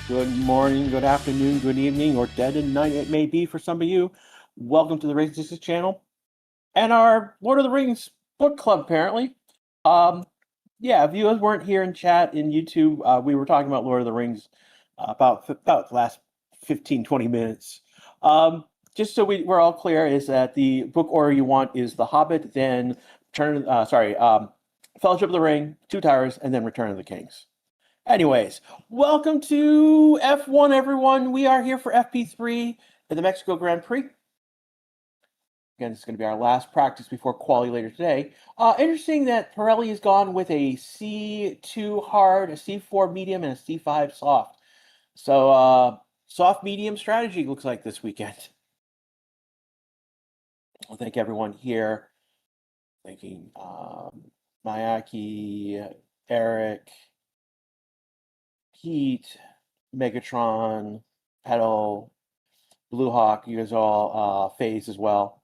Good morning, good afternoon, good evening, or dead in night it may be for some of you. Welcome to the Racing Sisters channel and our Lord of the Rings book club, apparently. Um, yeah, if you guys weren't here in chat in YouTube, we were talking about Lord of the Rings about the last 15, 20 minutes. Um, just so we're all clear, is that the book order you want is The Hobbit, then Fellowship of the Ring, Two Towers, and then Return of the Kings. Anyways, welcome to F1, everyone. We are here for FP3 at the Mexico Grand Prix. Again, this is going to be our last practice before quali later today. Interesting that Pirelli has gone with a C2 hard, a C4 medium, and a C5 soft. So, soft medium strategy looks like this weekend. I'll thank everyone here. Thanking Mayaki, Eric, Pete, Megatron, Pedal, Blue Hawk, you guys all phase as well.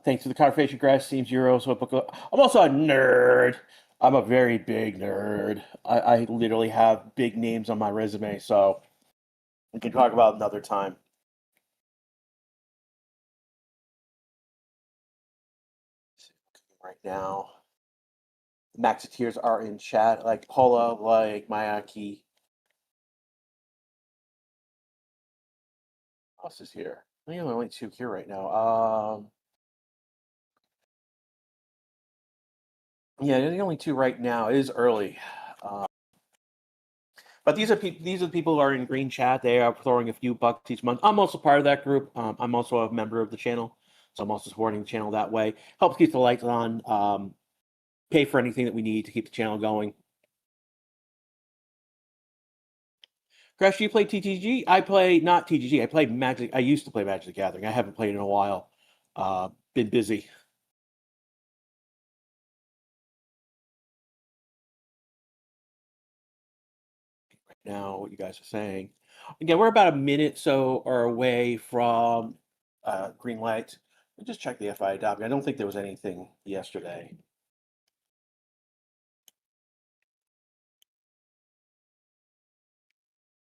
Thanks to the Conversation Grass Seems Euro. So I'm also a nerd. I'm a very big nerd. I literally have big names on my resume, so we can talk about another time. Right now, the Maxiteers are in chat, like Paula, like Mayaki. Who else is here? I think I'm only two here right now. Yeah, they're the only two right now. It is early. But these are the people who are in green chat. They are throwing a few bucks each month. I'm also part of that group. I'm also a member of the channel, so I'm also supporting the channel that way. Helps keep the lights on. Pay for anything that we need to keep the channel going. Crash, do you play TTG? I play not TGG. I play Magic. I used to play Magic the Gathering. I haven't played in a while. Been busy. Right now, what you guys are saying. Again, we're about a minute or away from green light. Let me just check the FIW. I don't think there was anything yesterday.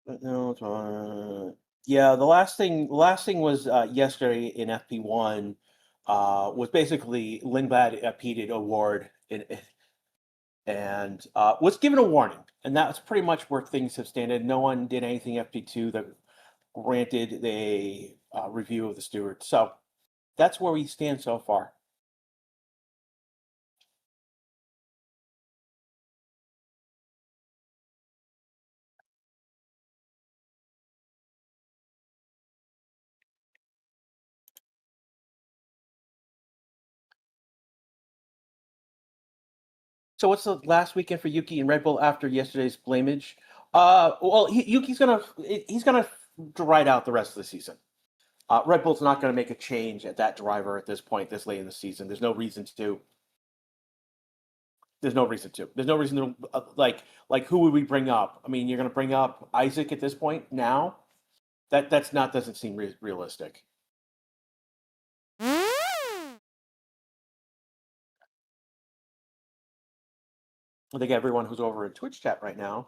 But no, yeah, the last thing was yesterday in FP1 was basically Lindblad Peated Award and was given a warning, and that's pretty much where things have standed. No one did anything FP2 that granted a review of the steward. So that's where we stand so far. So what's the last weekend for Yuki and Red Bull after yesterday's blameage? Well, Yuki's he's gonna ride out the rest of the season. Red Bull's not going to make a change at that driver at this point, this late in the season. There's no reason to. There's no reason to. There's no reason to like who would we bring up? I mean, you're going to bring up Isaac at this point now. That's not doesn't seem realistic. I think everyone who's over in Twitch chat right now.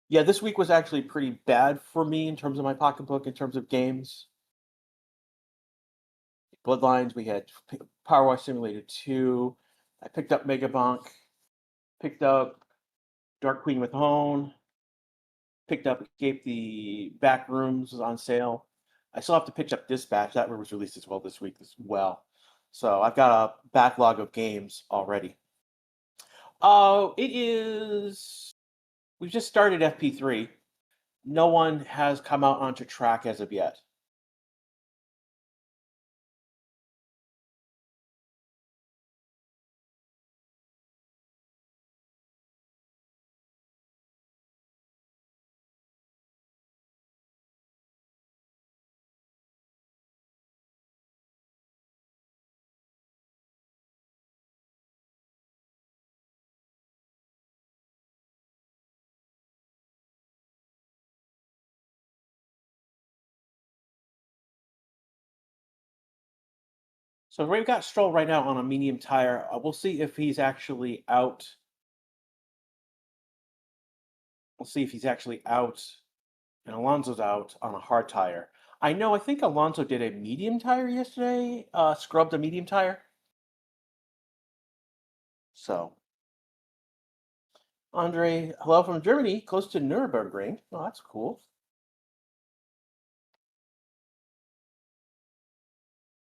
Yeah, this week was actually pretty bad for me in terms of my pocketbook, in terms of games. Bloodlines, we had Power Wash Simulator 2. I picked up Megabonk. Picked up Dark Queen with Hone. Picked up Escape the Back Rooms is on sale. I still have to pick up Dispatch. That was released as well this week as well. So I've got a backlog of games already. Oh, it is. We've just started FP3. No one has come out onto track as of yet. So we've got Stroll right now on a medium tire. We'll see if he's actually out. We'll see if he's actually out, and Alonso's out on a hard tire. I think Alonso did a medium tire yesterday, scrubbed a medium tire. So, Andre, hello from Germany, close to Nürburgring. Oh, that's cool.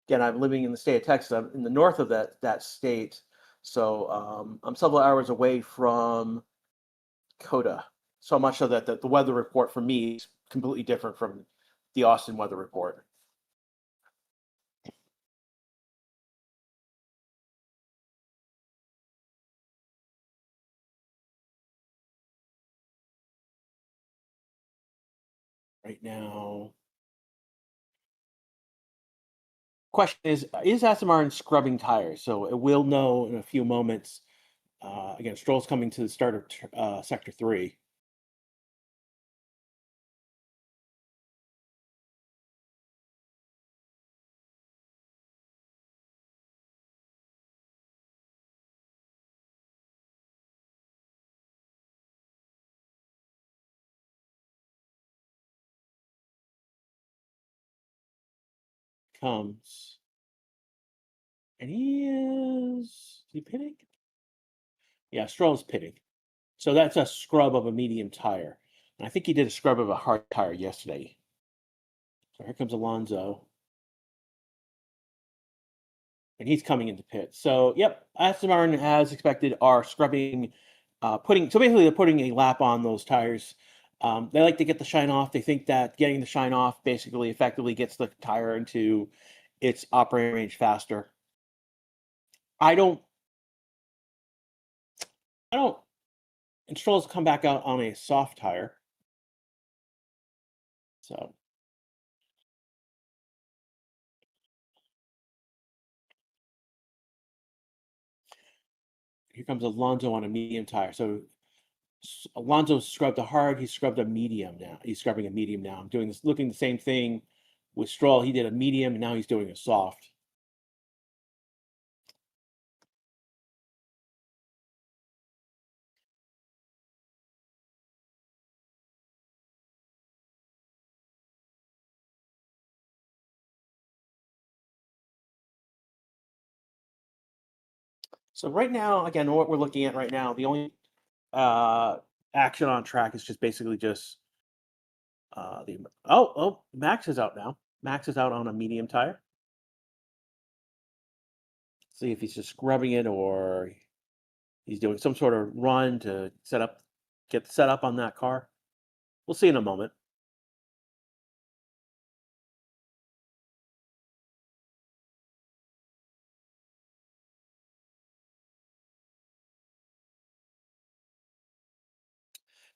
Again, I'm living in the state of Texas. I'm in the north of that state, so I'm several hours away from Coda. So much so that the weather report for me is completely different from the Austin weather report. Right now, question is Aston Martin scrubbing tires? So it will know in a few moments. Again, Stroll's coming to the start of Sector 3. Comes. And is he pitting? Yeah, Stroll's pitting. So that's a scrub of a medium tire. And I think he did a scrub of a hard tire yesterday. So here comes Alonso. And he's coming into pit. So, yep, Aston Martin, as expected, are scrubbing, so basically they're putting a lap on those tires. They like to get the shine off. They think that getting the shine off basically effectively gets the tire into its operating range faster. I don't, I don't, and Stroll's come back out on a soft tire. So here comes Alonso on a medium tire. So Alonso scrubbed a hard. He scrubbed a medium now. He's scrubbing a medium now. I'm doing this, looking the same thing with Stroll. He did a medium, and now he's doing a soft. So right now, again, what we're looking at right now, the only action on track is just basically just the Max is out now. Max is out on a medium tire. See if he's just scrubbing it or he's doing some sort of run to get set up on that car. We'll see in a moment.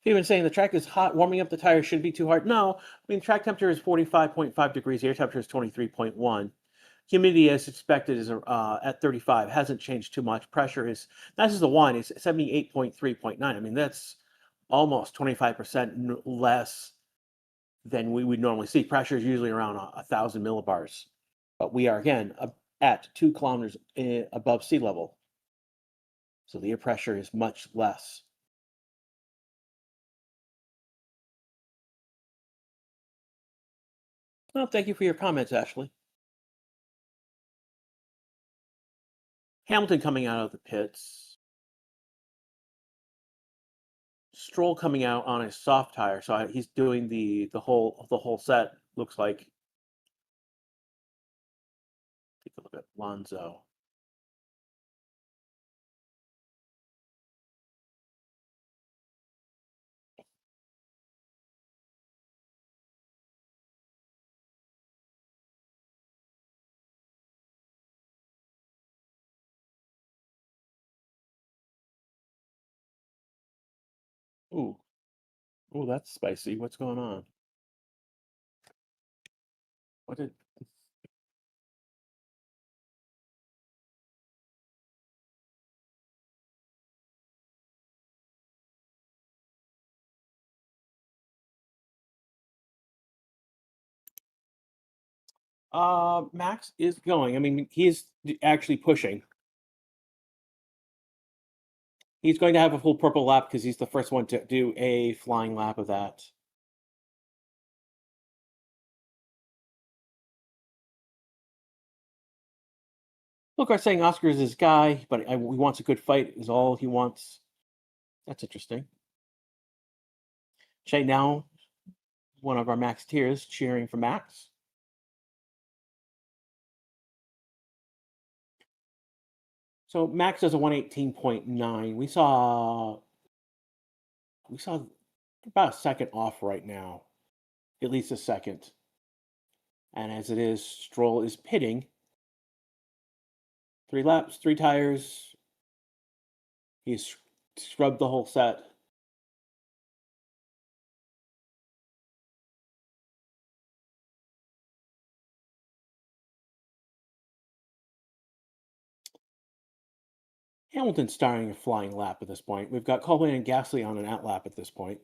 People saying the track is hot, warming up the tires shouldn't be too hard. No, I mean, track temperature is 45.5 degrees, air temperature is 23.1. Humidity, as expected, is at 35. Hasn't changed too much. Pressure is, that's just the one, it's 78.3.9. I mean, that's almost 25% less than we would normally see. Pressure is usually around 1,000 millibars. But we are, again, at 2 kilometers above sea level. So the air pressure is much less. Well, thank you for your comments, Ashley. Hamilton coming out of the pits. Stroll coming out on a soft tire, so he's doing the whole set. Looks like. Take a look at Lonzo. Ooh, ooh, that's spicy. What's going on? What did? Max is going. I mean, he is actually pushing. He's going to have a full purple lap because he's the first one to do a flying lap of that. Look, I'm saying Oscar is his guy, but he wants a good fight is all he wants. That's interesting. Shay now, one of our Max tiers, cheering for Max. So Max does a 118.9. We saw about a second off right now, at least a second. And as it is, Stroll is pitting. 3 laps, 3 tires. He's scrubbed the whole set. Hamilton's starting a flying lap at this point. We've got Coleman and Gasly on an out lap at this point.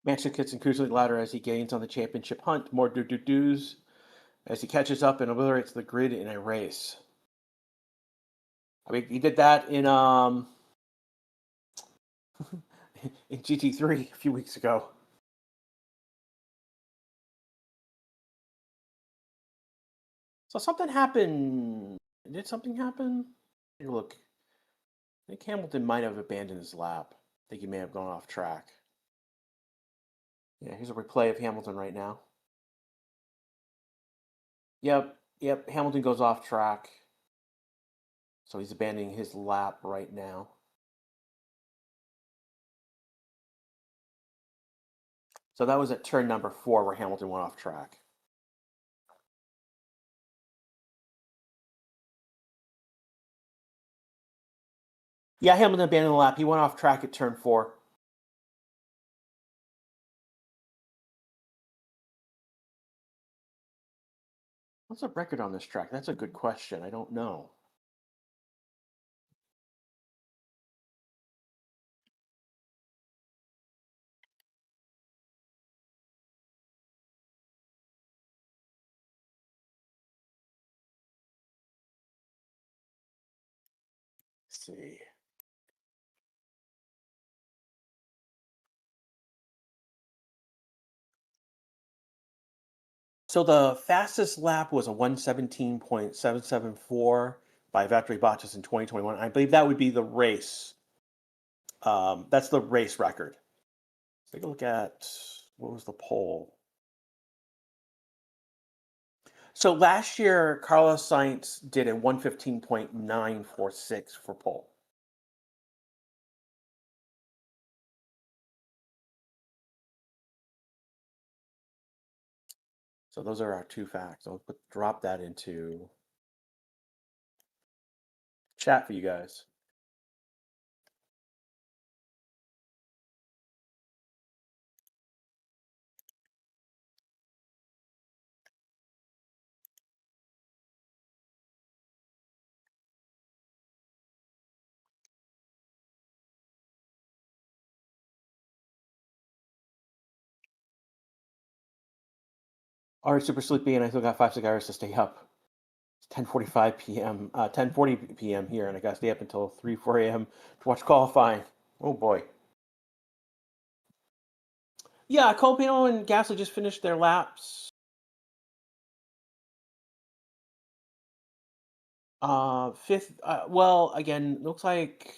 Max gets increasingly louder as he gains on the championship hunt. More do-do-dos as he catches up and obliterates the grid in a race. I mean, he did that in in GT3 a few weeks ago. So something happened. Did something happen? Take a look. I think Hamilton might have abandoned his lap. I think he may have gone off track. Yeah, here's a replay of Hamilton right now. Yep. Hamilton goes off track. So he's abandoning his lap right now. So that was at turn number 4 where Hamilton went off track. Yeah, Hamilton abandoned the lap. He went off track at turn 4. What's the record on this track? That's a good question. I don't know. Let's see. So the fastest lap was a 117.774 by Valtteri Bottas in 2021. I believe that would be the race. That's the race record. Let's take a look at what was the pole. So last year, Carlos Sainz did a 115.946 for pole. So those are our 2 facts. I'll drop that into chat for you guys. Already super sleepy, and I still got 5 cigars to stay up. It's 10:45 p.m. 10:40 p.m. here, and I got to stay up until 3-4 a.m. to watch qualifying. Oh boy. Yeah, Colpino and Gasly just finished their laps. Fifth. Well, again, looks like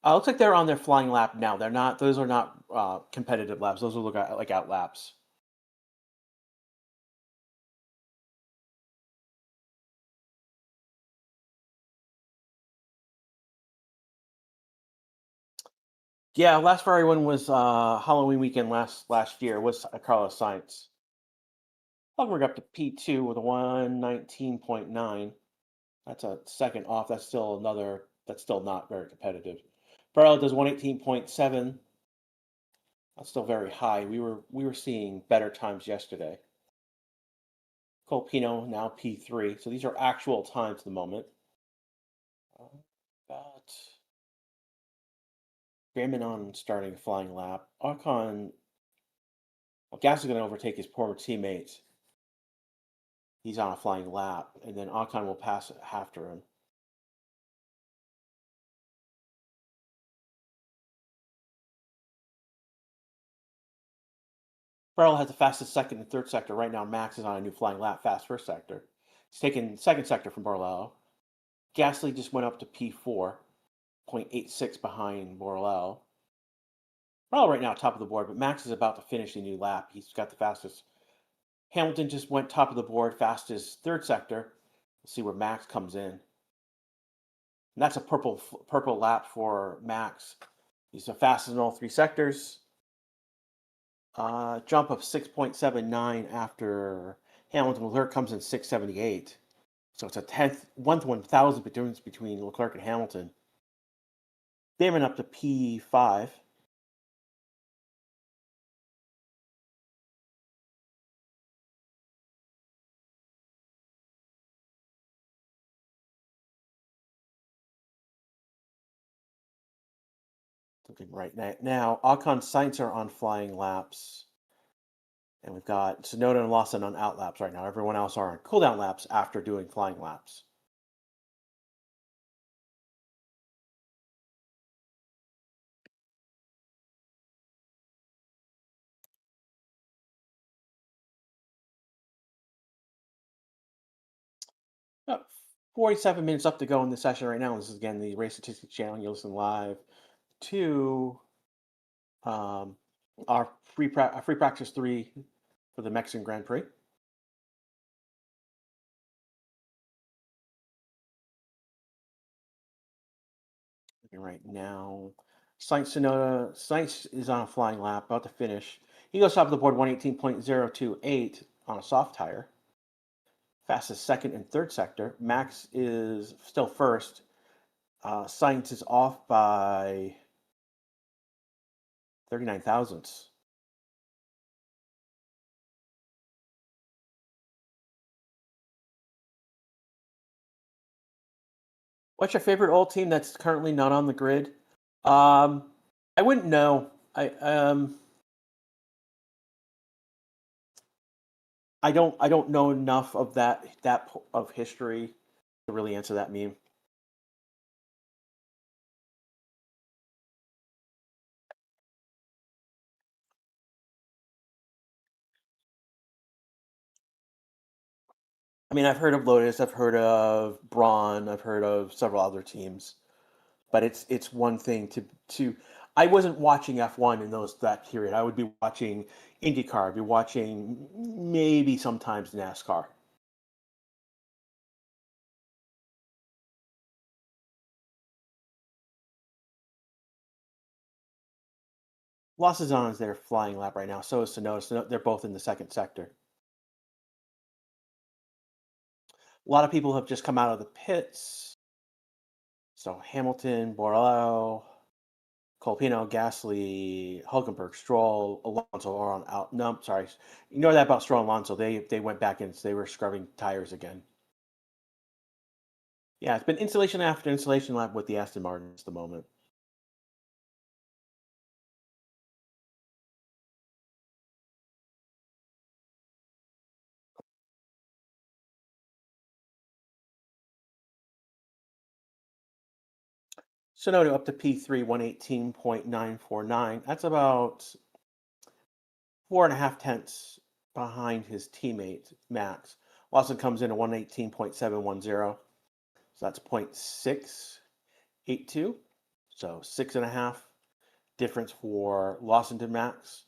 they're on their flying lap now. They're not. Those are not competitive laps. Those are like out laps. Yeah, last Ferrari one was Halloween weekend last year was Carlos Sainz. Hulkenberg up to P2 with a 119.9. That's a second off. That's still not very competitive. Barrel does 118.7. That's still very high. We were seeing better times yesterday. Colpino now P3. So these are actual times at the moment. But Grayman on starting a flying lap. Ocon, well, Gas is going to overtake his former teammate. He's on a flying lap, and then Ocon will pass after him. Farrell has the fastest second and third sector. Right now, Max is on a new flying lap, fast first sector. He's taken second sector from Borlao. Gasly just went up to P4, 0.86 behind Borlao. Farrell right now top of the board, but Max is about to finish a new lap. He's got the fastest. Hamilton just went top of the board, fastest third sector. We'll see where Max comes in. And that's a purple lap for Max. He's the fastest in all three sectors. Jump of 6.79 after Hamilton. Leclerc comes in 678. So it's a 1/1000 difference between Leclerc and Hamilton. They went up to P5. Looking right now, Ocon Sainz are on flying laps. And we've got Tsunoda and Lawson on out laps right now. Everyone else are on cooldown laps after doing flying laps. About 47 minutes up to go in this session right now. This is again the Race Statistics channel. You listen live to our free practice 3 for the Mexican Grand Prix. Right now, Sainz is on a flying lap, about to finish. He goes top of the board 118.028 on a soft tire. Fastest second and third sector. Max is still first. Sainz is off by 39 thousandths. What's your favorite old team that's currently not on the grid? I wouldn't know. I don't know enough of that of history to really answer that meme. I mean, I've heard of Lotus, I've heard of Braun, I've heard of several other teams, but it's one thing to. I wasn't watching F1 in that period. I would be watching IndyCar. I'd be watching maybe sometimes NASCAR. Loss is on as their flying lap right now. So is Tsunoda. They're both in the second sector. A lot of people have just come out of the pits. So Hamilton, Borrello, Colpino, Gasly, Hulkenberg, Stroll, Alonso are on out. No, sorry. Ignore that about Stroll and Alonso. They went back in. They were scrubbing tires again. Yeah, it's been installation after installation lap with the Aston Martins at the moment. Sonoda up to P3, 118.949. That's about 4.5 tenths behind his teammate, Max. Lawson comes in at 118.710. So that's 0.682. So 6.5 difference for Lawson to Max.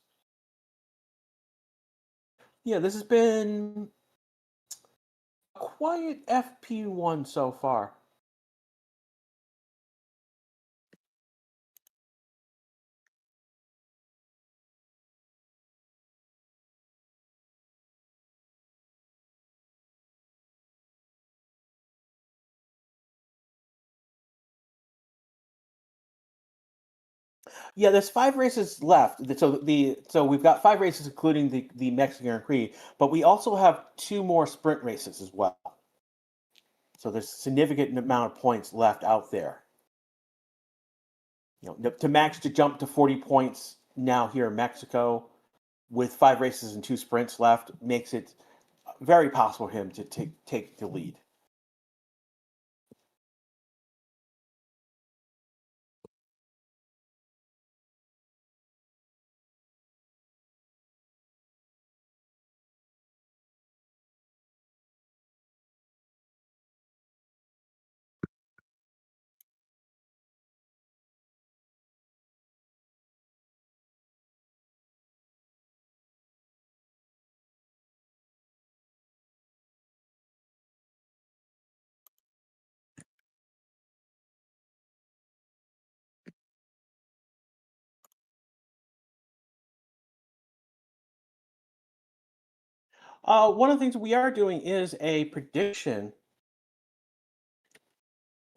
Yeah, this has been a quiet FP1 so far. Yeah, there's 5 races left. So we've got 5 races, including the Mexican Grand Prix, but we also have 2 more sprint races as well. So there's a significant amount of points left out there. To Max to jump to 40 points now here in Mexico with 5 races and 2 sprints left makes it very possible for him to take the lead. One of the things we are doing is a prediction.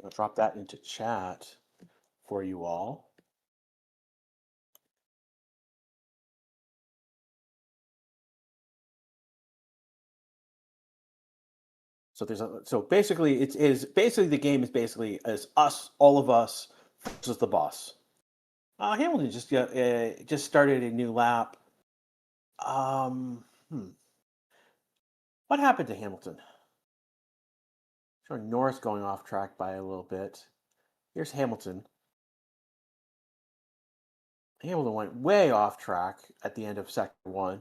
I'll drop that into chat for you all. So basically it is basically the game is basically as us, all of us versus the boss. Hamilton just started a new lap. Um, hmm. What happened to Hamilton? Sure, Norris going off track by a little bit. Here's Hamilton. Hamilton went way off track at the end of second one.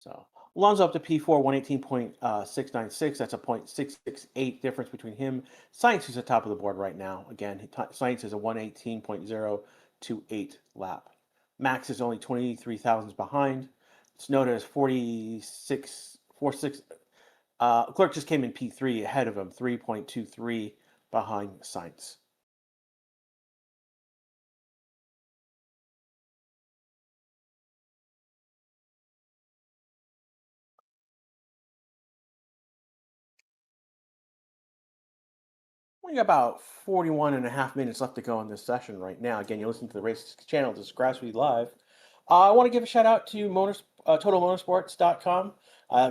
So Alonso up to P4, 118.696. That's a 0.668 difference between him. Science is at the top of the board right now. Again, Science is a 118.028 lap. Max is only 23 thousandths behind. Tsunoda is 46. Clerk just came in P3 ahead of him, 3.23 behind Science. We got about 41 and a half minutes left to go in this session right now. Again, you're listening to the Race channel. This is Grassroots Live. I want to give a shout out to TotalMotorsports.com.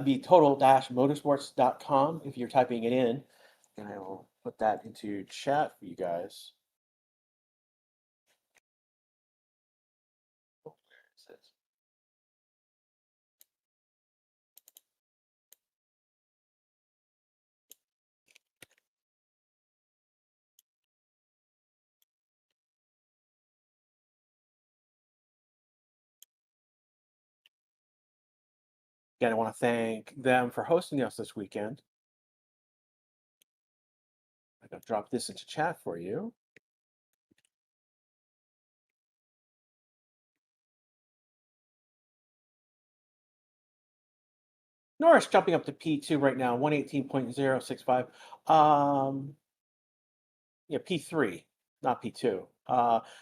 Be total-motorsports.com if you're typing it in. And I will put that into chat for you guys. Oh, where is it? Again, I want to thank them for hosting us this weekend. I'm going to drop this into chat for you. Norris jumping up to P2 right now, 118.065. Yeah, P3, not P2.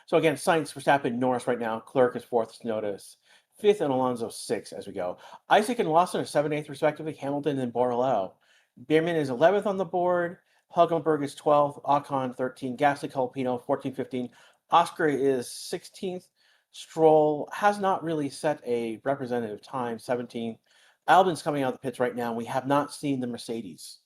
So again, Sainz, Verstappen, Norris right now. Clerk is fourth, Notice fifth, and Alonso sixth as we go. Isaac and Lawson are 7th, 8th respectively. Hamilton and Borrello. Bierman is 11th on the board. Hulkenberg is 12th. Ocon 13. Gasly, Colapino 14, 15. Oscar is 16th. Stroll has not really set a representative time, 17th. Albon's coming out of the pits right now. We have not seen the Mercedes.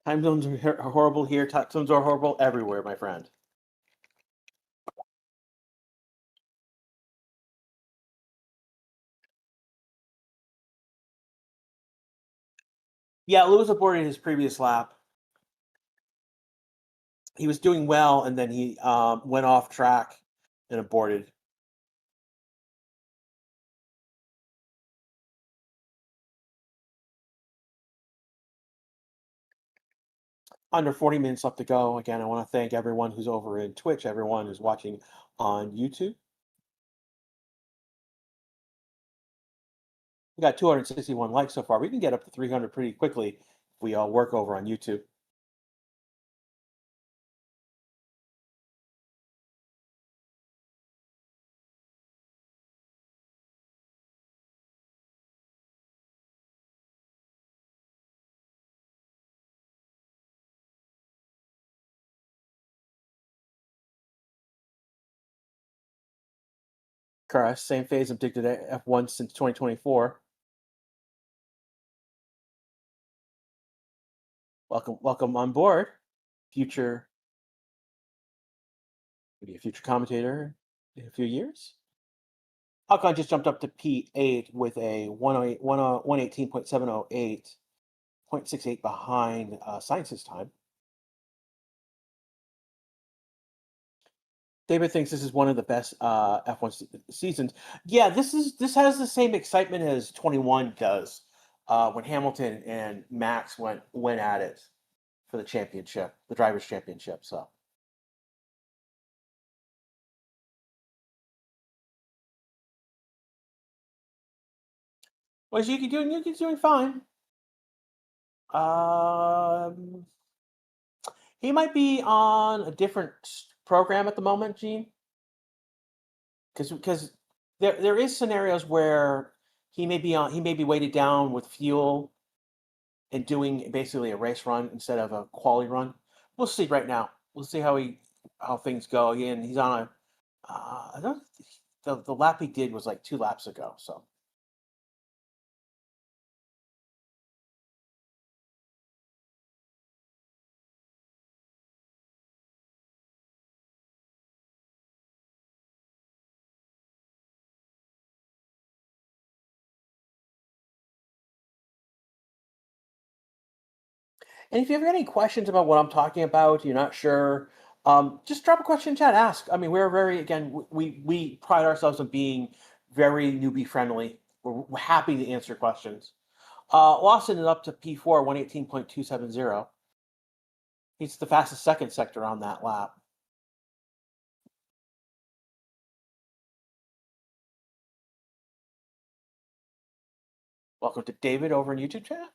Time zones are horrible here. Time zones are horrible everywhere, my friend. Yeah, Lewis aborted his previous lap. He was doing well, and then he went off track and aborted. Under 40 minutes left to go. Again, I want to thank everyone who's over in Twitch, everyone who's watching on YouTube. We got 261 likes so far. We can get up to 300 pretty quickly if we all work over on YouTube. Correct. Same phase of addicted to F1 since 2024. Welcome on board, future maybe a future commentator in a few years. Alcon just jumped up to P8 with a 118.708, 0.68 behind Science's time. David thinks this is one of the best F1 seasons. Yeah, this has the same excitement as 21 does when Hamilton and Max went at it for the championship, the drivers' championship. So, well, Yuki's doing fine. Um, he might be on a different program at the moment, Gene, because there is scenarios where he may be weighted down with fuel and doing basically a race run instead of a quali run. We'll see right now. We'll see how things go. And he's on a I don't the lap he did was like 2 laps ago. So and if you have any questions about what I'm talking about, you're not sure, just drop a question in chat. Ask. I mean, we're very again we pride ourselves on being very newbie friendly. We're happy to answer questions. Lawson is up to P4, 118.270. He's the fastest second sector on that lap. Welcome to David over in YouTube chat.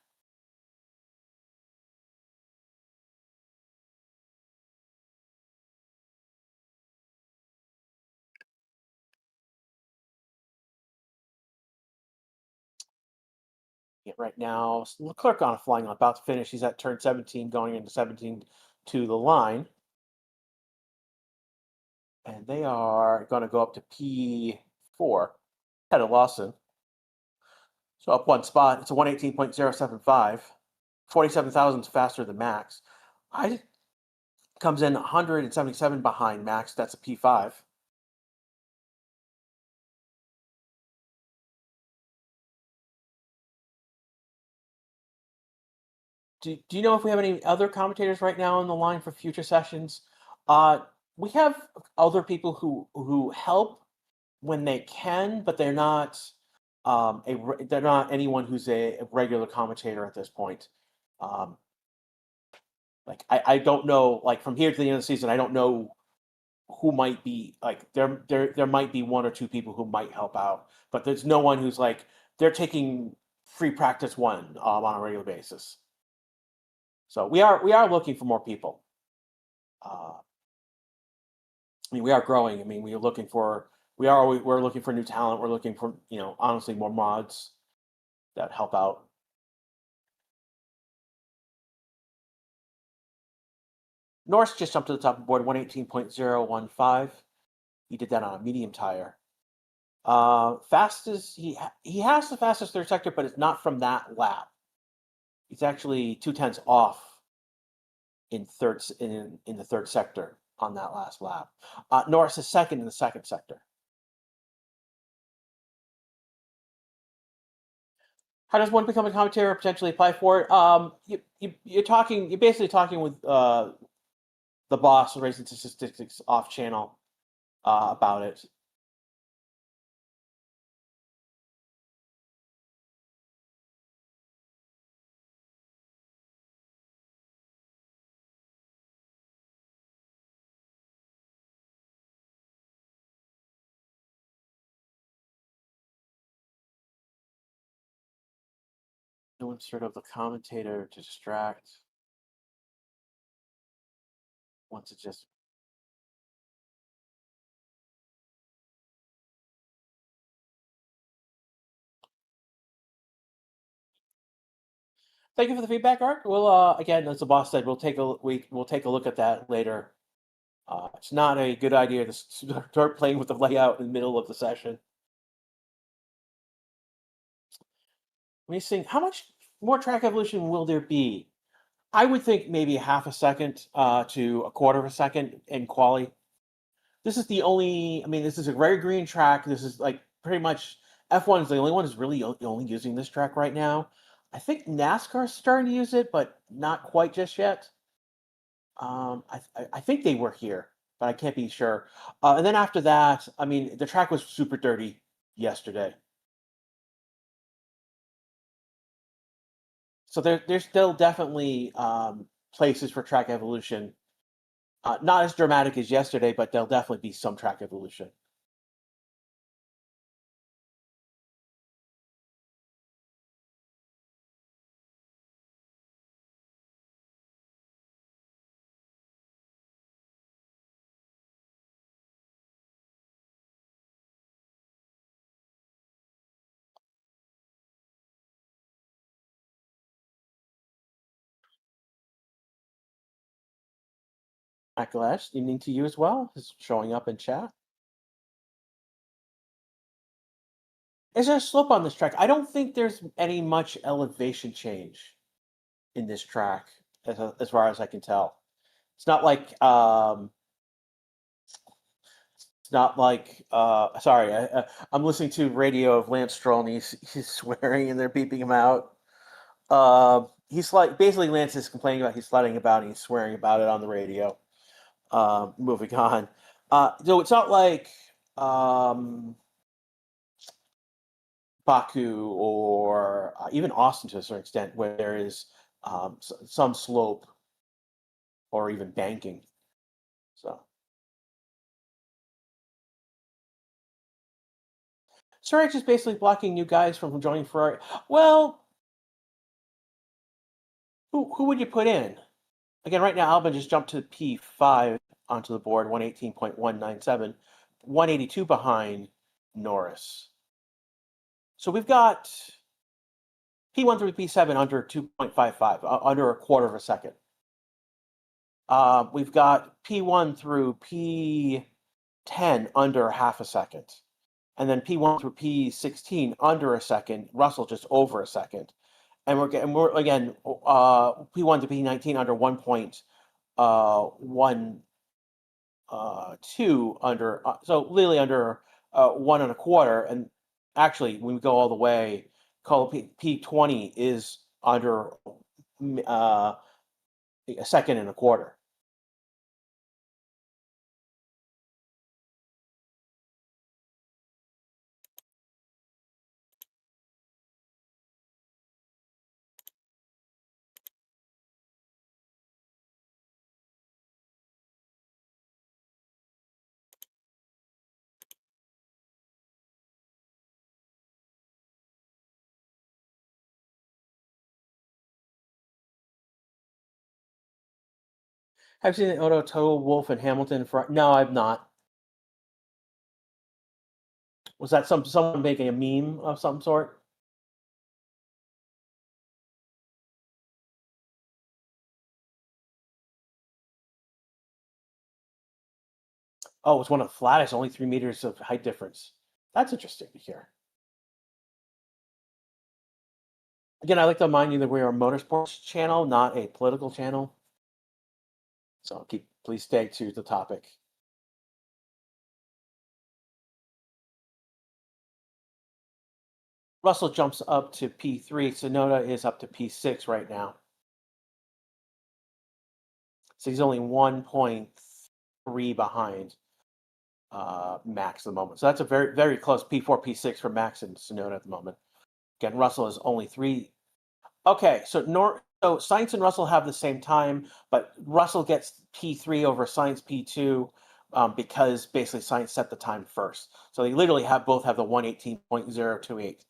Yeah, right now, Leclerc on a flying line, about to finish. He's at turn 17, going into 17 to the line. And they are going to go up to P4, head of Lawson. So up one spot. It's a 118.075. 47 thousandths faster than Max. I comes in 177 behind Max. That's a P5. Do you know if we have any other commentators right now on the line for future sessions? We have other people who help when they can, but they're not they're not anyone who's a regular commentator at this point. Um, like I don't know, like from here to the end of the season, I don't know who might be like there might be one or two people who might help out, but there's no one who's like they're taking free practice one on a regular basis. So we are looking for more people. I mean, we are growing. I mean, we're looking for new talent. We're looking for honestly more mods that help out. Norris just jumped to the top of the board, 118.015. He did that on a medium tire. Fastest he has the fastest third sector, but it's not from that lap. He's actually 2 tenths off in the third sector on that last lap. Norris is second in the second sector. How does one become a commentator or potentially apply for it? You're basically talking with the boss of Racing Statistics off channel about it. No insert of the commentator to distract. Once it just Thank you for the feedback, Art. We'll again, as the boss said, we'll take a look at that later It's not a good idea to start playing with the layout in the middle of the session. Let me see. How much more track evolution will there be? I would think maybe half a second to a quarter of a second in quali. This is the only. I mean, this is a very green track. This is like pretty much F1 is the only one who's really only using this track right now. I think NASCAR's starting to use it, but not quite just yet. I think they were here, but I can't be sure. And then after that, I mean, the track was super dirty yesterday. So there's still definitely places for track evolution. Not as dramatic as yesterday, but there'll definitely be some track evolution. Backlash, evening to you as well. Is showing up in chat. Is there a slope on this track? I don't think there's any much elevation change in this track, as far as I can tell. It's not like sorry, I'm listening to radio of Lance Stroll and he's swearing and they're beeping him out. He's like basically Lance is complaining about he's sliding about and he's swearing about it on the radio. Moving on. So it's not like Baku or even Austin to a certain extent where there is some slope or even banking. So Suraj is basically blocking new guys from joining Ferrari. Well, who would you put in? Again, right now Albon just jumped to P5 onto the board, 118.197, 182 behind Norris. So we've got P1 through P7 under 2.55, under a quarter of a second. We've got P1 through P10 under half a second. And then P1 through P16 under a second, Russell just over a second. And we're again P1 to P19 under 1.12 under so literally under 1.25. And actually when we go all the way, call P20 is under a second and a quarter. Have you seen the Auto Wolf and Hamilton? No, I've not. Was that someone making a meme of some sort? Oh, it's one of the flattest, only 3 meters of height difference. That's interesting to hear. Again, I like to remind you that we are a motorsports channel, not a political channel. So please stay to the topic. Russell jumps up to P3. Tsunoda is up to P6 right now. So he's only 1.3 behind Max at the moment. So that's a very, very close P4, P6 for Max and Tsunoda at the moment. Again, Russell is only 3. Okay, so Sainz and Russell have the same time, but Russell gets P3 over Sainz P2 because basically Sainz set the time first. So they literally both have the 118.028.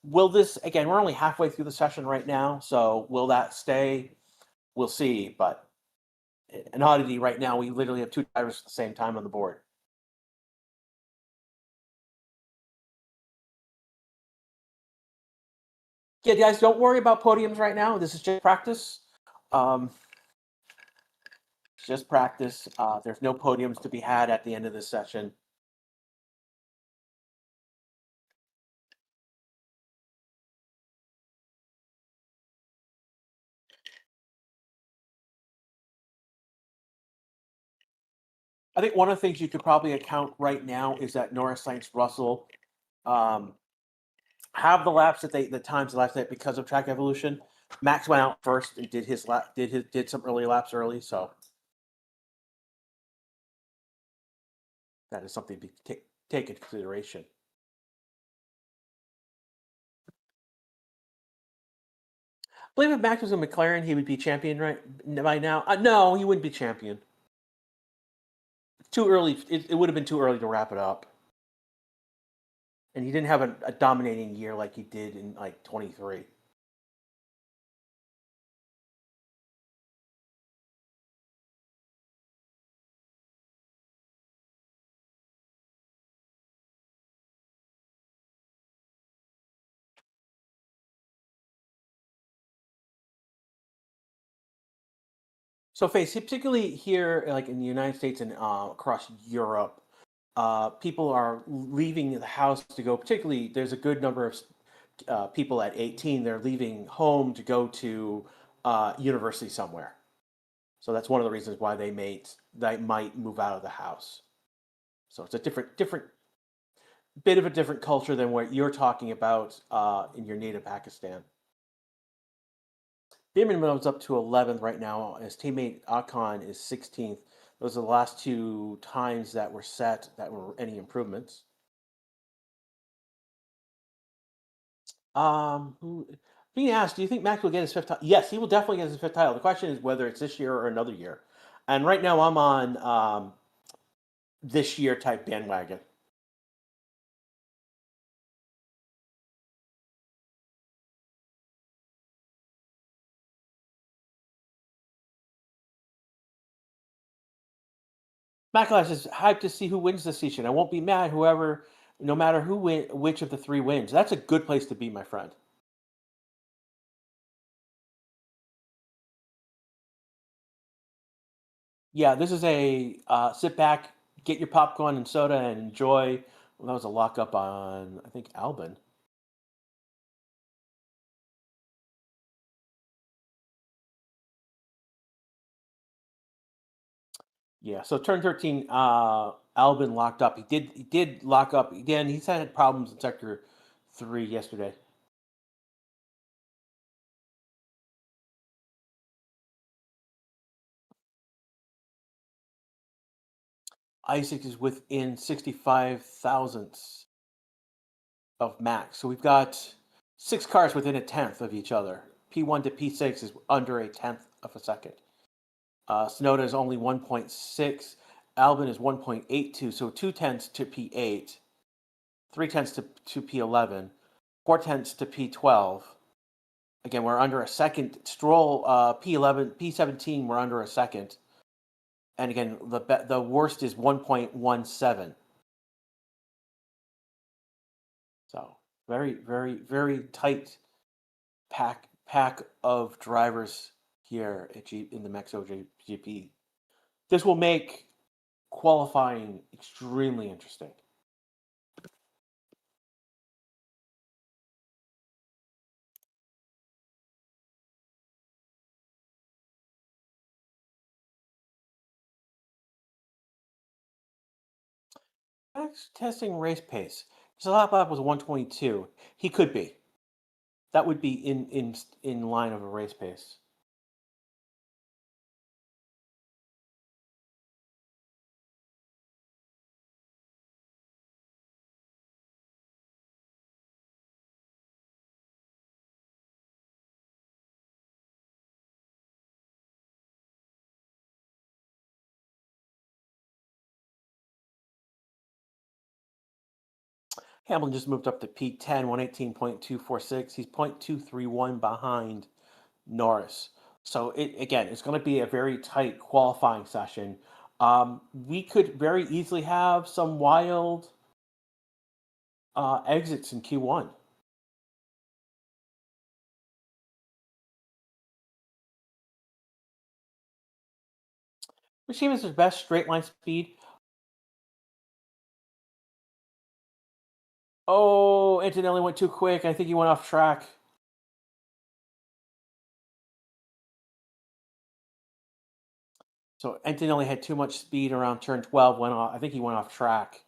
Will this, again, we're only halfway through the session right now, so will that stay? We'll see, but an oddity right now, we literally have 2 drivers at the same time on the board. Yeah, guys, don't worry about podiums right now. This is just practice. Just practice. There's no podiums to be had at the end of this session. I think one of the things you could probably account right now is that Norris, Sainz, Russell have the laps that the times last night because of track evolution. Max went out first and did some early laps early, so that is something to take into consideration. I believe if Max was a McLaren, he would be champion right by now. No, he wouldn't be champion. Too early. It would have been too early to wrap it up. And he didn't have a dominating year like he did in like 23. So, Face, particularly here, like in the United States and across Europe, people are leaving the house to go. Particularly, there's a good number of people at 18. They're leaving home to go to university somewhere. So that's one of the reasons why they might move out of the house. So it's a different bit of a different culture than what you're talking about in your native Pakistan. Birmingham is up to 11th right now. His teammate Akan is 16th. Those are the last two times that were set that were any improvements. Being asked, do you think Max will get his fifth title? Yes, he will definitely get his fifth title. The question is whether it's this year or another year. And right now, I'm on this year type bandwagon. Backlash is hyped to see who wins this season. I won't be mad no matter which of the three wins. That's a good place to be, my friend. Yeah, this is a sit back, get your popcorn and soda, and enjoy. Well, that was a lockup on, I think, Albin. Yeah, so turn 13, Albin locked up. He did lock up again. He's had problems in sector 3 yesterday. Isaac is within 65 thousandths of Max. So we've got 6 cars within a tenth of each other. P1 to P6 is under a tenth of a second. Sonoda is only 1.6. Albin is 1.82. So 2 tenths to P8, 3 tenths to P11, 4 tenths to P12. Again, we're under a second. Stroll, P11, P17, we're under a second. And again, the worst is 1.17. So very, very, very tight pack of drivers here in the Mexico GP. This will make qualifying extremely interesting. Max testing race pace. His lap was 122. He could be. That would be in line of a race pace. Hamilton just moved up to P10, 118.246. He's 0.231 behind Norris. So it's going to be a very tight qualifying session. We could very easily have some wild exits in Q1. Machine is his best straight line speed. Oh, Antonelli went too quick. I think he went off track. So Antonelli had too much speed around turn 12. Went off. I think he went off track.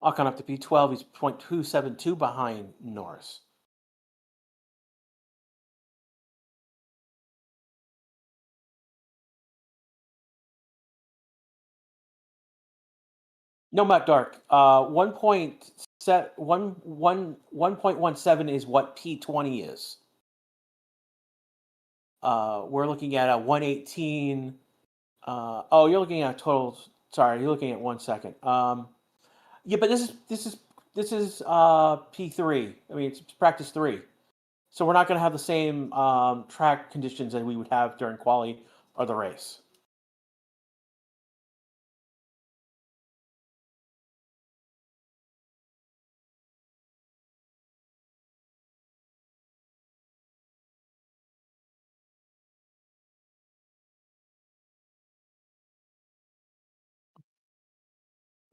Ocon up to P12. He's 0.272 behind Norris. No, Matt Dark. 1.17 is what P20 is. We're looking at a 118. Oh, you're looking at total. Sorry, you're looking at 1 second. Yeah, but this is P3. I mean, it's practice 3. So we're not going to have the same track conditions that we would have during quali or the race.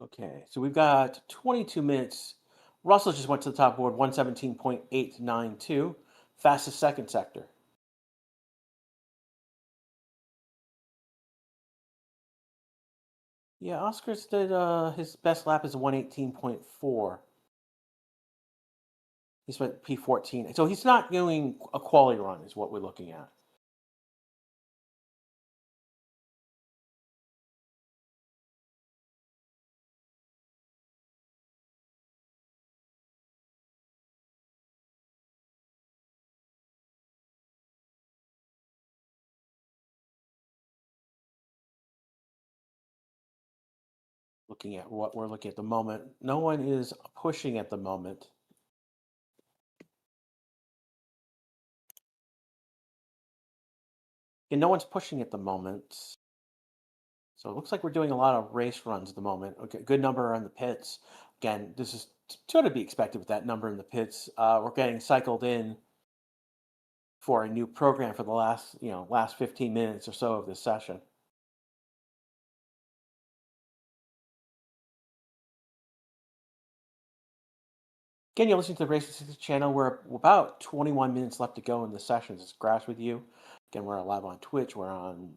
Okay, so we've got 22 minutes. Russell just went to the top board, 117.892, fastest second sector. Yeah, Oscars did his best lap is 118.4. He's went P14. So he's not doing a quality run, is what we're looking at. Looking at what we're looking at the moment. No one is pushing at the moment. And no one's pushing at the moment. So it looks like we're doing a lot of race runs at the moment. Okay, good number on the pits. Again, this is sort of be expected with that number in the pits. We're getting cycled in for a new program for the last 15 minutes or so of this session. Again, you're listening to the Race 60 channel. We're about 21 minutes left to go in the session. This is Grass with you. Again, we're live on Twitch. We're on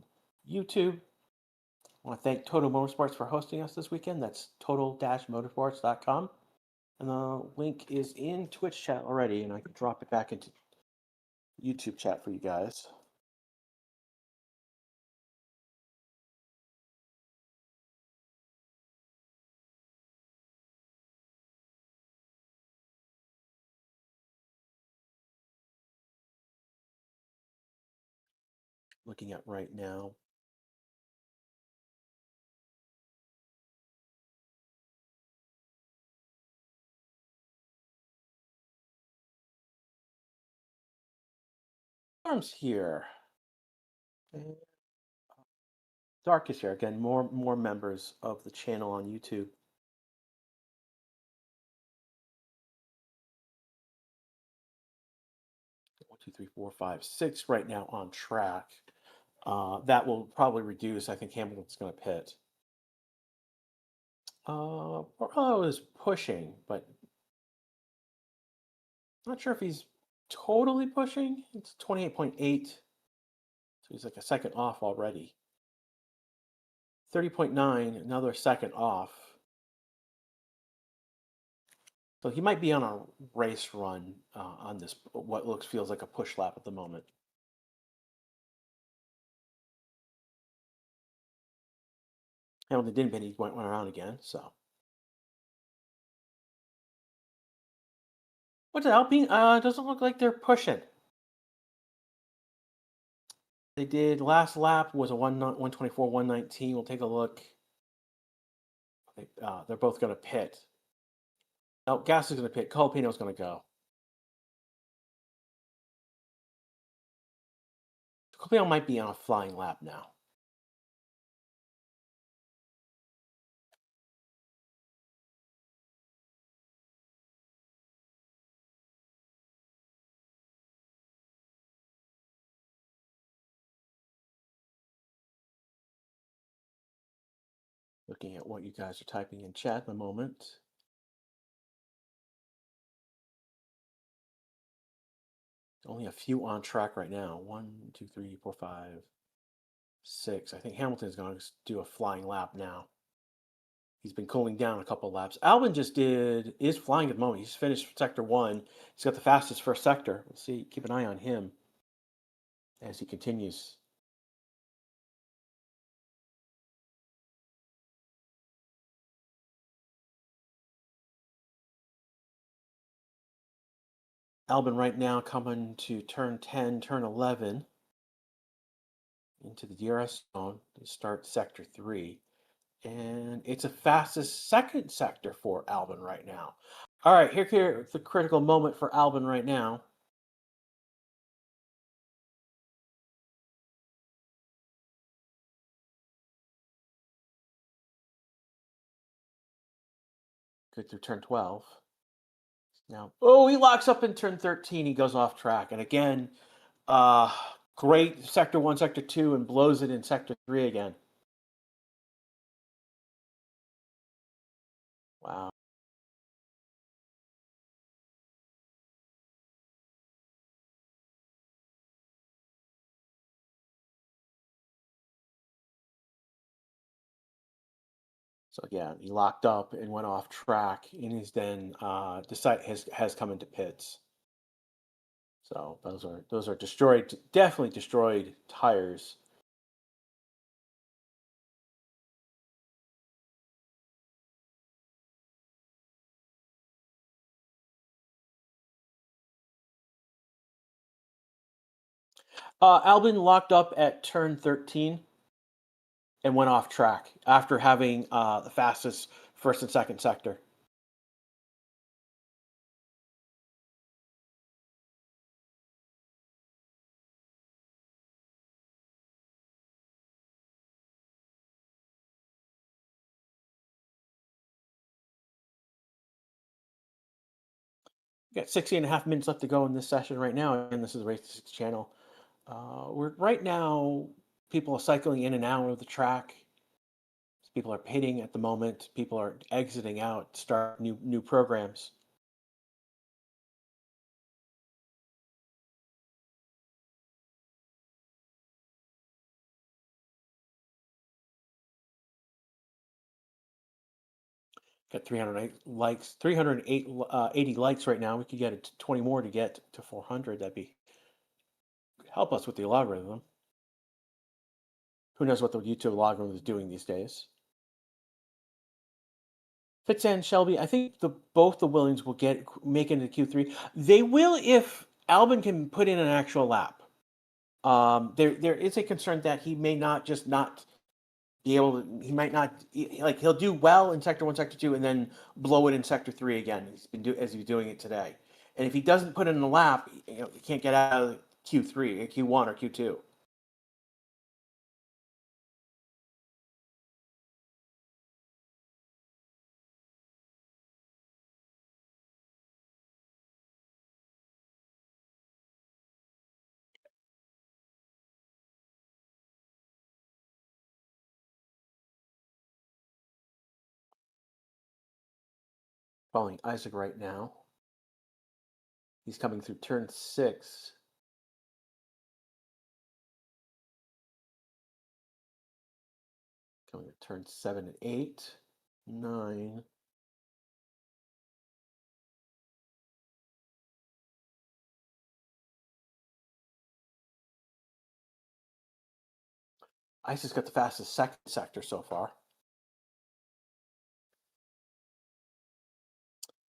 YouTube. I want to thank Total Motorsports for hosting us this weekend. That's total-motorsports.com. And the link is in Twitch chat already, and I can drop it back into YouTube chat for you guys. Looking at right now. Arms here. And Dark is here. Again, more members of the channel on YouTube. 1, 2, 3, 4, 5, 6 right now on track. That will probably reduce. I think Hamilton's going to pit. Morello is pushing, but not sure if he's totally pushing. It's 28.8. So he's like a second off already. 30.9, another second off. So he might be on a race run on this, what feels like a push lap at the moment. Hamilton didn't pit, he went around again, so. What's it, Alpine? Doesn't look like they're pushing. They did, last lap was a 124, 119. We'll take a look. They're both going to pit. No, Gas is going to pit. Colapino's going to go. Colapino might be on a flying lap now. Looking at what you guys are typing in chat in a moment. Only a few on track right now. 1, 2, 3, 4, 5, 6. I think Hamilton's going to do a flying lap now. He's been cooling down a couple laps. Albon is flying at the moment. He's finished sector 1. He's got the fastest first sector. We'll see. Keep an eye on him as he continues. Albon right now coming to turn 10, turn 11 into the DRS zone to start sector 3. And it's a fastest second sector for Albon right now. All right, here's the critical moment for Albon right now. Good through turn 12. Now, he locks up in turn 13. He goes off track. And again, great sector 1, sector 2, and blows it in sector 3 again. Wow. So yeah, he locked up and went off track, and is then has come into pits. So those are destroyed, definitely destroyed tires. Albin locked up at turn 13 and went off track after having the fastest first and second sector. We got 60.5 minutes left to go in this session right now, and this is the Race 6 channel. We're right now, people are cycling in and out of the track. People are pitting at the moment. People are exiting out, start new programs. Got 308 likes, 380 likes right now. We could get it to 20 more to get to 400. That'd be help us with the algorithm. Who knows what the YouTube algorithm is doing these days? Fitz and Shelby, I think both the Williams will make it into Q3. They will if Albon can put in an actual lap. There is a concern that he may not be able to. He might not he'll do well in sector 1, sector 2, and then blow it in sector 3 again. As he's doing it today. And if he doesn't put in a lap, he can't get out of Q3, Q1, or Q2. Following Isaac right now. He's coming through turn 6. Coming to turn 7 and 8, 9. Isaac's got the fastest second sector so far.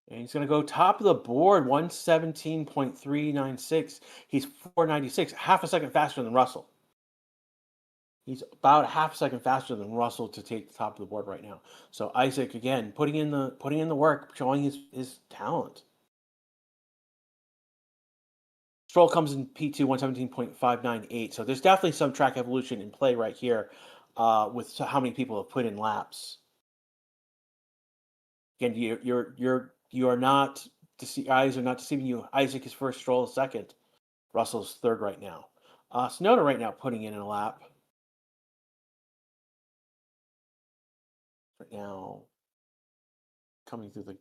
And he's going to go top of the board, 117.396. He's 496, half a second faster than Russell. He's about a half a second faster than Russell to take the top of the board right now. So Isaac again putting in the work, showing his talent. Stroll comes in P2 117.598. So there's definitely some track evolution in play right here, with how many people have put in laps. Again, you are not eyes are not deceiving you. Isaac is first, Stroll is second, Russell's third right now. Sonoda right now putting in a lap. right now coming through the.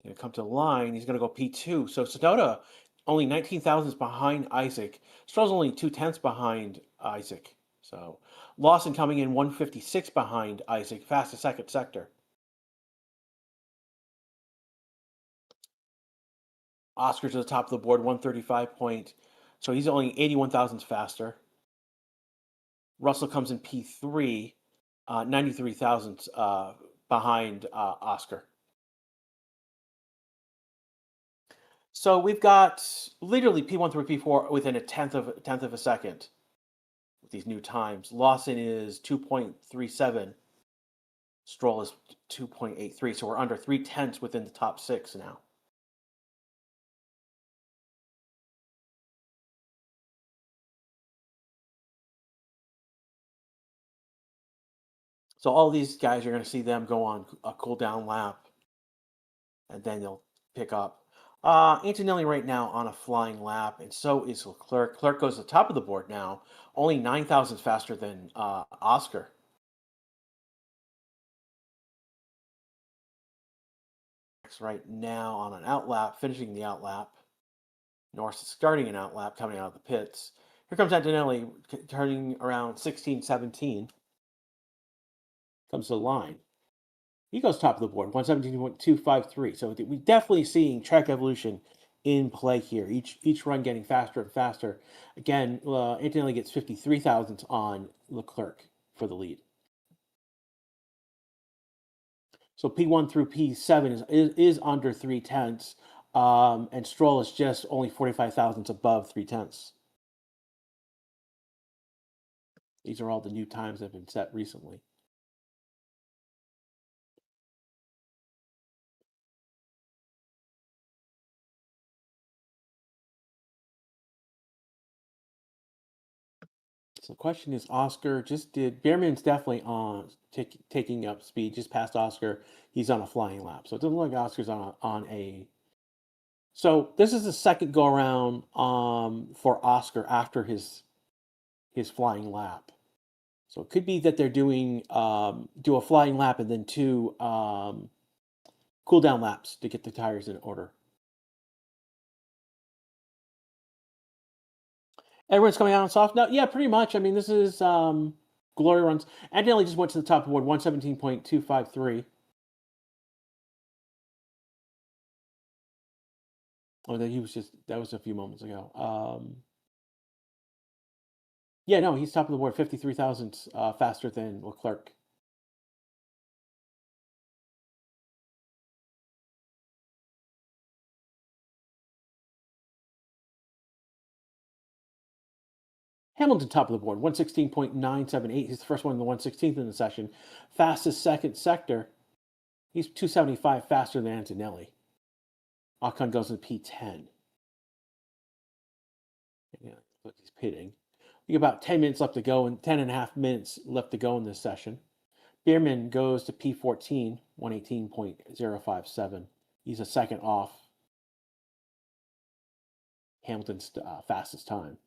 Going to come to the line. He's going to go P2. So Tsunoda only 19 thousandths behind Isaac. Stroll's only 2/10 behind Isaac. So Lawson coming in 156 behind Isaac, fastest second sector. Oscar to the top of the board, 135 point. So he's only 81 thousandths faster. Russell comes in P3, 93 thousandths behind Oscar. So we've got literally P1 through P4 within a tenth of a second with these new times. Lawson is 2.37. Stroll is 2.83. So we're under 3/10 within the top six now. So all these guys, you're going to see them go on a cool down lap, and then they'll pick up. Antonelli right now on a flying lap, and so is Leclerc. Leclerc goes to the top of the board now, only 9 thousandths faster than Oscar. Right now on an outlap, finishing the outlap. Norris is starting an outlap coming out of the pits. Here comes Antonelli turning around 16, 17. Comes to the line. He goes top of the board, 117.253. So we're definitely seeing track evolution in play here. Each run getting faster and faster. Again, Antonelli gets 53 thousandths on Leclerc for the lead. So P1 through P7 is under 3/10, and Stroll is just only 45 thousandths above 3/10. These are all the new times that have been set recently. So the question is, Oscar just did. Behrman's definitely on taking up speed, just past Oscar. He's on a flying lap, so it doesn't look like Oscar's on a. So this is the second go around for Oscar after his flying lap. So it could be that they're doing do a flying lap and then two cool down laps to get the tires in order. Everyone's coming out on soft. No, yeah, pretty much. I mean, this is glory runs. Antonelli just went to the top of the board, 117.253. Oh, that was a few moments ago. Yeah, no, he's top of the board, 53 thousandths faster than Leclerc. Hamilton top of the board, 116.978. He's the first one in the 116th in the session. Fastest second sector. He's 275 faster than Antonelli. Ocon goes in P10. Yeah, look, he's pitting. We got about 10 minutes left to go, and 10 and a half minutes left to go in this session. Behrman goes to P14, 118.057. He's a second off Hamilton's fastest time.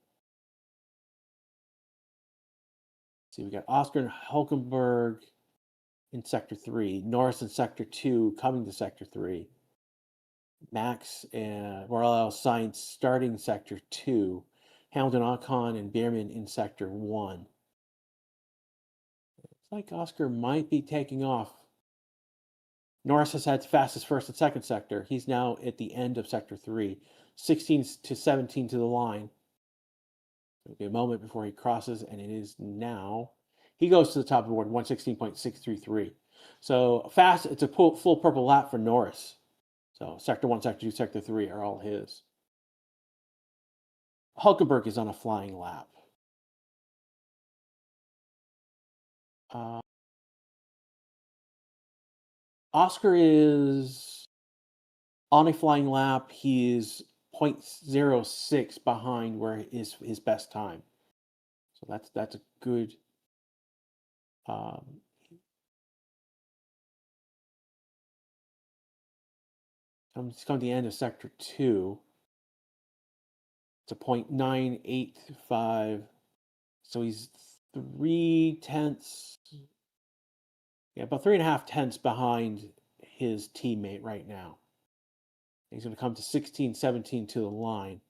See, we got Oscar and Hulkenberg in Sector 3, Norris in Sector 2, coming to Sector 3. Max and Morales Sainz starting Sector 2. Hamilton, Ocon, and Behrman in Sector 1. It's like Oscar might be taking off. Norris has had fastest first and second sector. He's now at the end of Sector 3. 16 to 17 to the line. It'll be a moment before he crosses, and it is now. He goes to the top of the board, 116.633. So fast, it's a full purple lap for Norris. So Sector 1, Sector 2, Sector 3 are all his. Hulkenberg is on a flying lap. Oscar is on a flying lap. He's 0.06 behind where is his best time. So that's a good. He's come to the end of Sector 2. It's a 0.985. So he's 3/10. Yeah, about 3.5 tenths behind his teammate right now. He's going to come to 16, 17 to the line.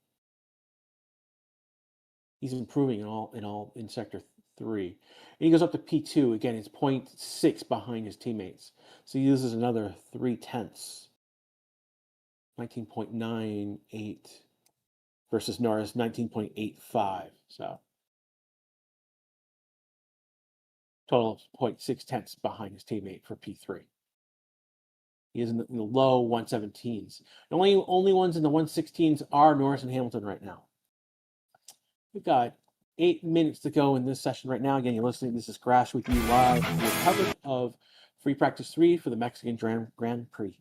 He's improving in sector 3. And he goes up to P2 again. It's 0.6 behind his teammates. So he uses another 3/10. 19.98 versus Norris 19.85. So total of 0.6 behind his teammate for P3. He is in the low 117s. The only ones in the 116s are Norris and Hamilton right now. We've got 8 minutes to go in this session right now. Again, you're listening. This is Crash with you live with coverage of Free Practice 3 for the Mexican Grand Prix.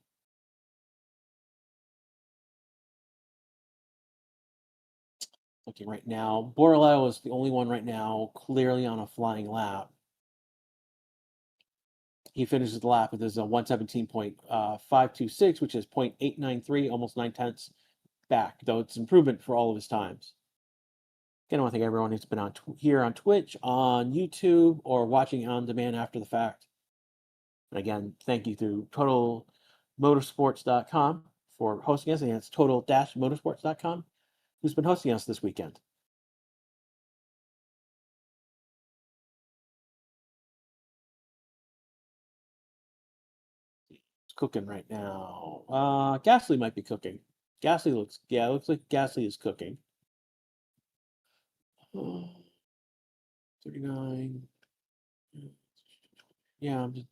Looking right now, Borrello is the only one right now clearly on a flying lap. He finishes the lap with his 117.526, which is 0.893, almost 9 tenths back, though it's improvement for all of his times. Again, I want to thank everyone who's been on here on Twitch, on YouTube, or watching on demand after the fact. And again, thank you to TotalMotorsports.com for hosting us, and it's Total-Motorsports.com who's been hosting us this weekend. It's cooking right now. Gasly might be cooking. Gasly looks like Gasly is cooking. 39. Yeah, I'm just,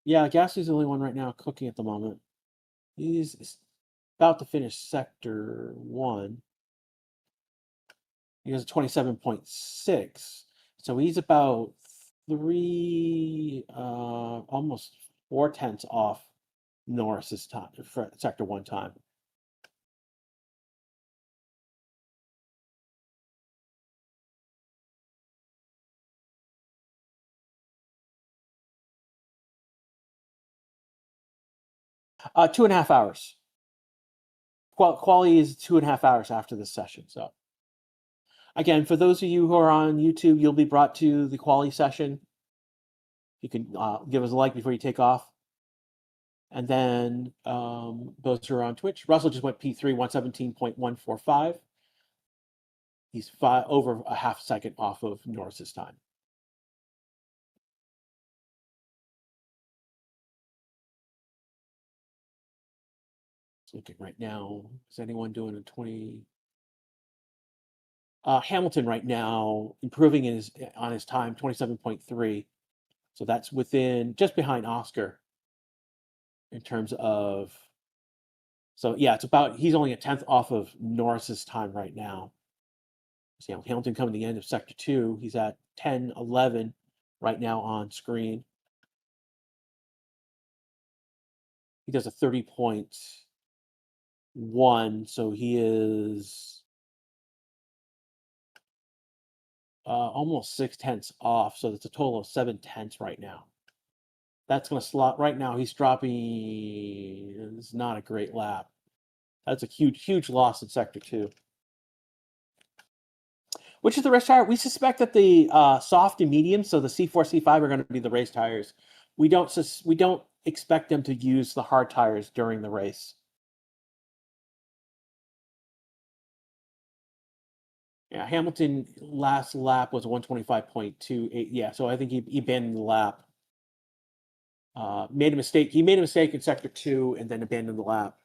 yeah, Gasly's the only one right now cooking at the moment. He's about to finish sector 1. He has a 27.6. So he's about 3, almost 4 tenths off Norris's time for sector 1 time. Uh, 2.5 hours. Quali is 2.5 hours after this session. So again, for those of you who are on YouTube, you'll be brought to the quali session. You can give us a like before you take off. And then those who are on Twitch, Russell just went P3 117.145. He's over a half second off of Norris's time. Looking right now, is anyone doing a 20? Hamilton right now improving on his time, 27.3. So that's just behind Oscar in terms of. So yeah, he's only a tenth off of Norris's time right now. So Hamilton coming to the end of sector 2, he's at 10:11 right now on screen. He does a 30.1, so he is almost 6 tenths off. So that's a total of 7 tenths right now. That's going to slot right now. He's dropping. It's not a great lap. That's a huge loss in sector 2. Which is the race tire? We suspect that the soft and medium, so the C4, C5, are going to be the race tires. We don't expect them to use the hard tires during the race. Yeah, Hamilton last lap was 125.28. Yeah, so I think he abandoned the lap. Made a mistake. He made a mistake in sector 2 and then abandoned the lap.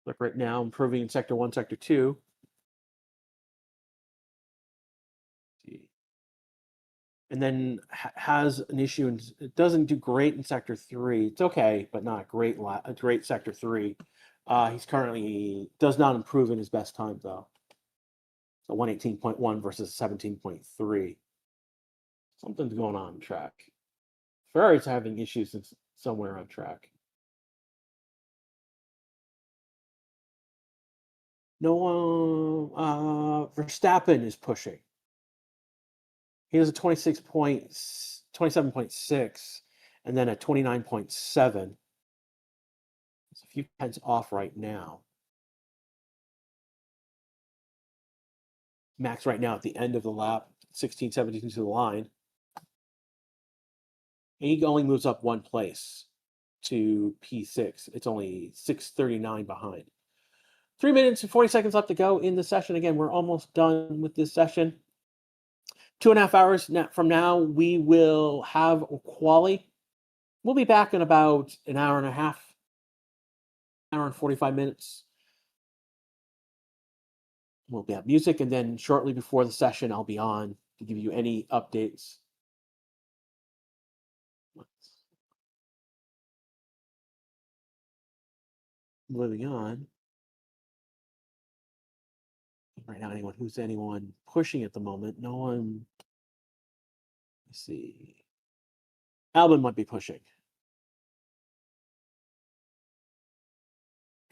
Look right now, improving in sector 1, sector 2. And then has an issue and it doesn't do great in sector 3. It's okay, but not a great sector 3. He's currently does not improve in his best time though. So 118.1 versus 17.3. Something's going on track. Ferrari's having issues somewhere on track. No, Verstappen is pushing. He has a 27.6, and then a 29.7. It's a few tenths off right now. Max right now at the end of the lap, 16, 17 to the line. And he only moves up one place to P6. It's only 6:39 behind. 3 minutes and 40 seconds left to go in the session. Again, we're almost done with this session. 2.5 hours from now, we will have a quali. We'll be back in about an hour and a half, hour and 45 minutes. We'll have music, and then shortly before the session, I'll be on to give you any updates. Moving on. Right now, anyone pushing at the moment? No one. Let's see. Albon might be pushing.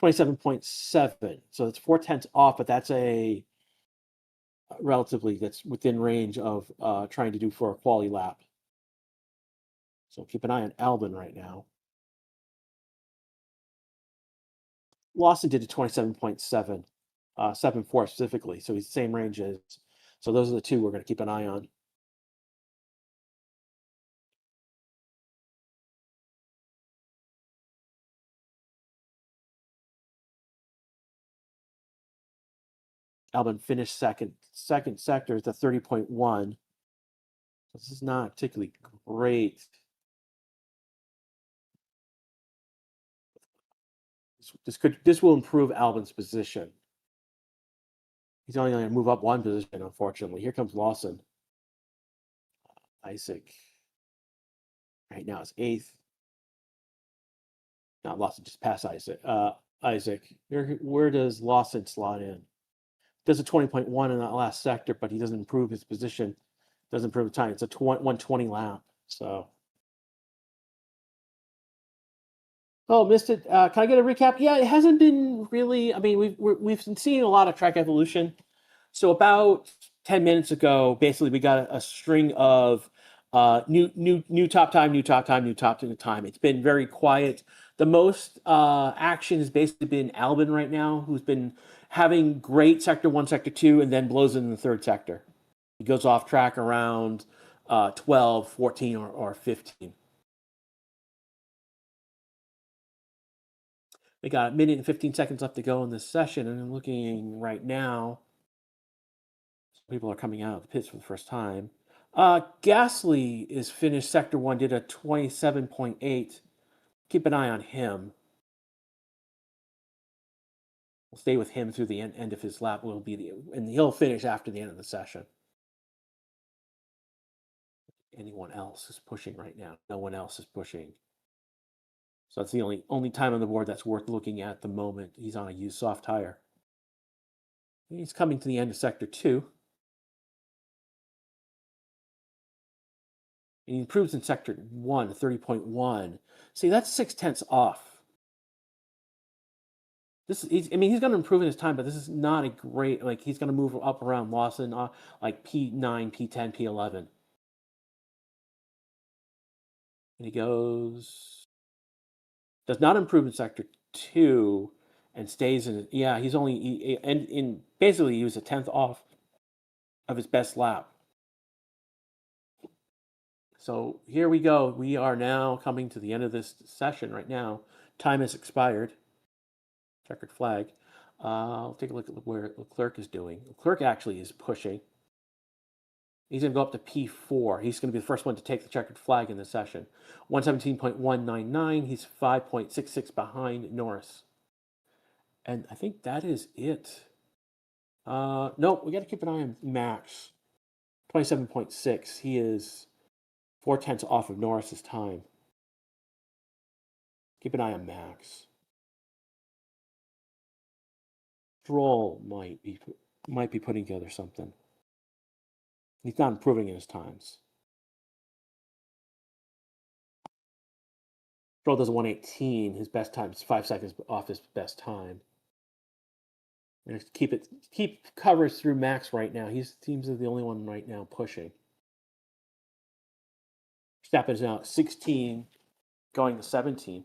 27.7. So it's 0.4 off, but that's a that's within range of trying to do for a quali lap. So keep an eye on Albon right now. Lawson did a 27.7, 7.4 specifically. So he's the same range as. So those are the two we're going to keep an eye on. Albon finished second. Second sector is a 30.1. This is not particularly great. This will improve Albon's position. He's only going to move up one position, unfortunately. Here comes Lawson. Isaac. Right now it's 8th. Not Lawson, just past Isaac. Isaac. Where does Lawson slot in? Does a 20.1 in that last sector, but he doesn't improve his position. Doesn't improve the time. It's a 120 lap. So. Oh, missed it. Can I get a recap? Yeah, it hasn't been really. I mean, we've been seeing a lot of track evolution. So about 10 minutes ago, basically, we got a string of new top time, new top time, new top time. It's been very quiet. The most action has basically been Albon right now, who's been having great sector 1, sector 2, and then blows in the third sector. He goes off track around 12, 14, or 15. We got a minute and 15 seconds left to go in this session, and I'm looking right now. People are coming out of the pits for the first time. Gasly is finished sector 1, did a 27.8. Keep an eye on him. We'll stay with him through the end of his lap. And he'll finish after the end of the session. Anyone else is pushing right now? No one else is pushing. So that's the only time on the board that's worth looking at the moment. He's on a used soft tire. He's coming to the end of sector 2. And he improves in sector 1, 30.1. See, that's 0.6 off. He's going to improve in his time, but this is not a great, he's going to move up around Lawson, like P9, P10, P11. And he does not improve in sector 2 and stays in, he's only, basically he was a 10th off of his best lap. So here we go. We are now coming to the end of this session right now. Time has expired. Checkered flag. I'll take a look at where Leclerc is doing. Leclerc actually is pushing. He's going to go up to P4. He's going to be the first one to take the checkered flag in the session. 117.199. He's 5.66 behind Norris. And I think that is it. No, we got to keep an eye on Max. 27.6. He is 0.4 off of Norris's time. Keep an eye on Max. Stroll might be putting together something. He's not improving in his times. Stroll does a 118. His best time is 5 seconds off his best time. And keep coverage through Max right now. He seems to be the only one right now pushing. Verstappen is now at 16, going to 17.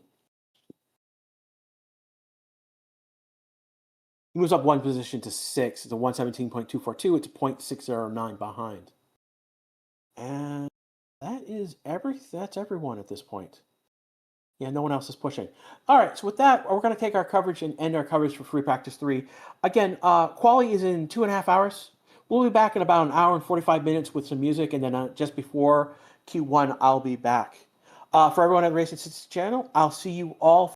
He moves up one position to 6. It's a 117.242. It's a 0.609 behind. And that's everyone at this point. Yeah, no one else is pushing. All right, so with that, we're going to take our coverage and end our coverage for free practice 3. Again, quali is in 2.5 hours. We'll be back in about an hour and 45 minutes with some music, and then just before Q1, I'll be back. For everyone at the Racing Statistics channel, I'll see you all